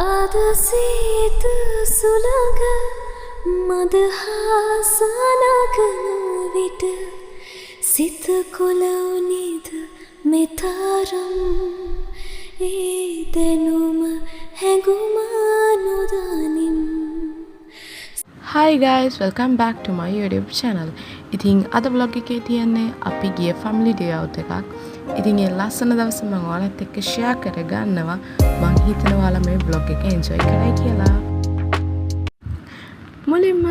ආදසීතු සුළඟ මදහාසනගන විට සිත කොලවුනිද මෙතරම් ඒ දෙනුම හැඟුම නොදනිම්. Hi guys, welcome back to my YouTube channel. ඉතින් අද vlog එකේ තියන්නේ අපි ගිය family day out එකක්. ඉතින් ඒ ලස්සන දවස මම ඔයාලත් එක්ක share කරගන්නවා. මම හිතනවා ඔයාලා මේ vlog එක enjoy කරයි කියලා. මුලින්ම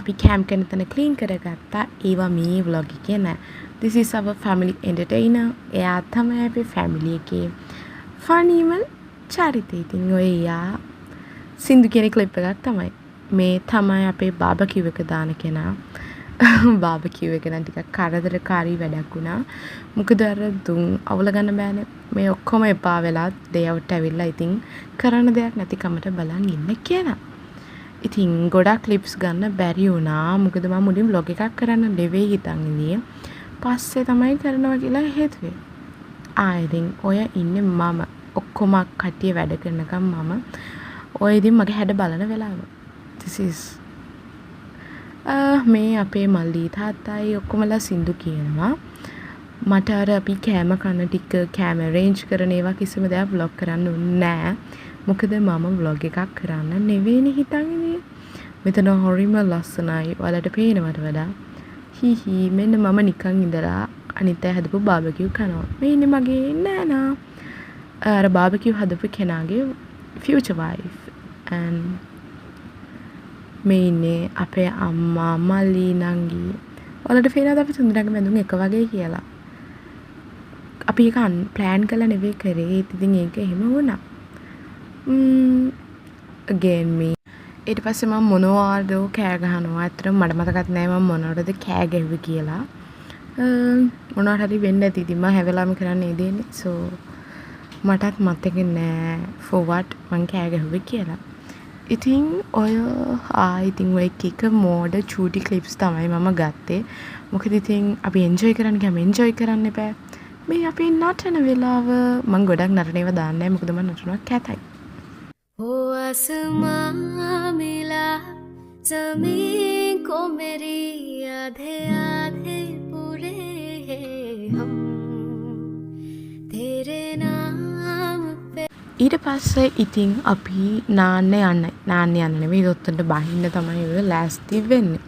අපි camp කරන තැන clean කරගත්තා. ඒවා මේ vlog එකේ නෑ. This is our family entertainer. එයා තමයි අපේ family එකේ funnyම චරිතය. ඉතින් ඔය එයා සින්දු කියන clip එකක් තමයි. මේ තමයි අපේ බාබකියු එක දාන කෙනා. බාබකියු එක නම් ටිකක් කරදරකාරී වැඩක් වුණා. මොකද අර දුම් අවුල ගන්න බෑනේ. මේ ඔක්කොම එපා වෙලා day out ඇවිල්ලා ඉතින් කරන්න දෙයක් නැති කමට බලන් ඉන්න කෙනා. ඉතින් ගොඩක් clips ගන්න බැරි වුණා. මොකද මම මුලින් vlog එකක් කරන්න නෙවෙයි හිතන් ඉන්නේ. පස්සේ තමයි කරනවා කියලා හේතුවේ. ඉතින් ඔය ඉන්නේ මම. ඔක්කොම කට්ටිය වැඩ කරනකම් මම ඔය ඉතින් මගේ හැඩ බලන වෙලාව. This is මේ අපේ මල්ලි තාත්තයි ඔක්කොමලා සින්දු කියනවා. මට අර අපි කෑම කන ටික කෑම arrange කරන ඒවා කිසිම දෙයක් vlog කරන්න නෑ. මොකද මම vlog එකක් කරන්න නෙවෙයිනේ හිතන් ඉන්නේ. මෙතන හොරිම ලස්සනයි. ඔයාලට පේනවට වඩා හිහි මෙන්න මම නිකන් ඉඳලා අනිත් අය හදපු බාබකියු කනවා. මේ ඉන්නේ මගේ නෑනා. අර බාබකියු හදපු කෙනාගේ future wife and මේ ඉන්නේ අපේ අම්මා මල්ලි නංගි. ඔයාලට පේනවද අපි තුන්දෙනාගේ බඳුන් එක වගේ කියලා? අපි ඒක plan කරලා නෙවෙයි කරේ. ඉතින් ඒක එහෙම වුණා. again me ඊට පස්සේ මම මොනවද කෑ ගහනවා. අතරම මට මතකත් නෑ මම මොනවටද කෑ ගැහුවේ කියලා. මොනවට හරි වෙන්න ඇති. ඉතින් මම හැවලාම කරන්නේ ඒ දෙන්නේ. so මටත් මතක නෑ for what මං කෑ ගැහුවේ කියලා. ඉතින් ඔය ඉතින් ඔය එක මෝඩ චූටි ක්ලිප්ස් තමයි මම ගත්තේ. මොකද ඉතින් අපි එන්ජොයි කරන්න ගියාම එන්ජොයි කරන්න එපා. මේ අපි නටන වෙලාව මම ගොඩක් නටන ඒවා දාන්නේ නැහැ. මොකද මම නටනවා කැතයි. ओ आसमां मिला ज़मीन को मेरी आधे आधे पूरे हम तेरे नाम पे. ඊට පස්සේ ඉතින් අපි නාන්න යන්න නෙවෙයි දොත්තන්ට බහින්න තමයි ඔය ලෑස්ති වෙන්නේ.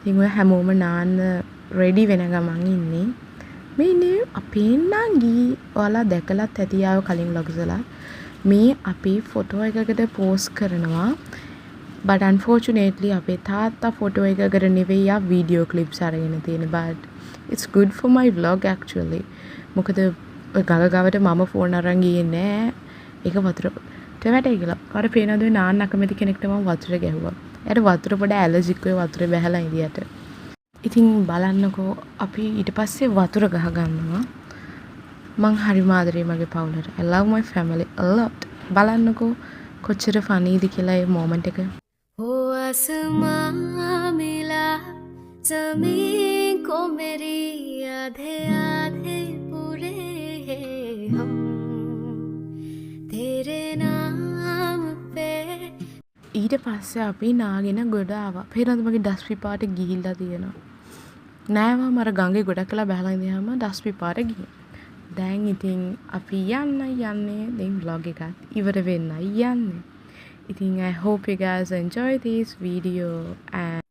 ඉතින් ඔය හැමෝම නාන්න රෙඩි වෙන ගමන් ඉන්නේ. මේ ඉන්නේ අපේ නංගි. ඔයාලා දැකලත් ඇති ආව කලින් vlogs වල. මේ අපි ෆොටෝ එකකට පෝස්ට් කරනවා. but unfortunately අපේ තාත්තා ෆොටෝ එකකට නෙවෙයි වීඩියෝ ක්ලිප්ස් අරගෙන තියෙන. but it's good for my vlog actually. මොකද ගඟ ගාවට මම ෆෝන් අරන් ගියේ නෑ. ඒක වතුරට වැටේ කියලා. අර පේනද ඔය නාන්න අකමැති කෙනෙක්ට මම වතුර ගැහුවා. එයාට වතුර පොඩ ඇලර්ජික් වෙයි වතුරේ බැහැලා ඉඳියට. ඉතින් බලන්නකෝ අපි ඊට පස්සේ වතුර ගහ ගන්නවා. මං හරිම ආදරේ මගේ පවුලට. I love my family a lot. බලන්නකෝ කොච්චර ෆනීද කියලා ඒ මොමන්ට් එක. ओ आसमां मिला ज़मीन को मेरी आधे आधे पूरे हम तेरे नाम पे. ඊට පස්සේ අපි නාගෙන ගොඩ ආවා. පේනවද මගේ ඩස් පිපාට ගිහිල්ලා තියෙනවා. නෑවා මර ගඟේ ගොඩක් කළා බහලා ඉඳියාම ඩස් පිපාට ගිහින්. දැන් ඉතින් අපි යන්නේ දැන් vlog එකත් ඉවර වෙන්නයි යන්නේ. ඉතින් I hope you guys enjoy this video and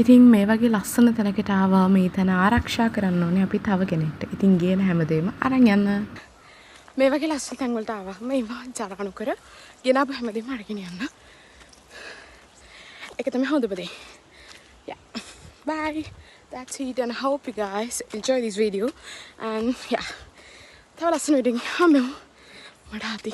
ඉතින් මේ වගේ ලස්සන තැනකට ආවා. මේ තැන ආරක්ෂා කරන්න ඕනේ අපි තව කෙනෙක්ට. ඉතින් ගේන හැමදේම අරන් යන්න. මේ වගේ ලස්සන තැන් වලට ආවා. මේ ජරකණු කර ගෙනාපු හැමදේම අරගෙන යන්න. ඒක තමයි හොඳම දේ. Yeah. Bye. That's it and I hope you guys enjoy this video and yeah. තව ලස්සන වීඩියෝ එකකින් හම්බෙමු. මට ආති.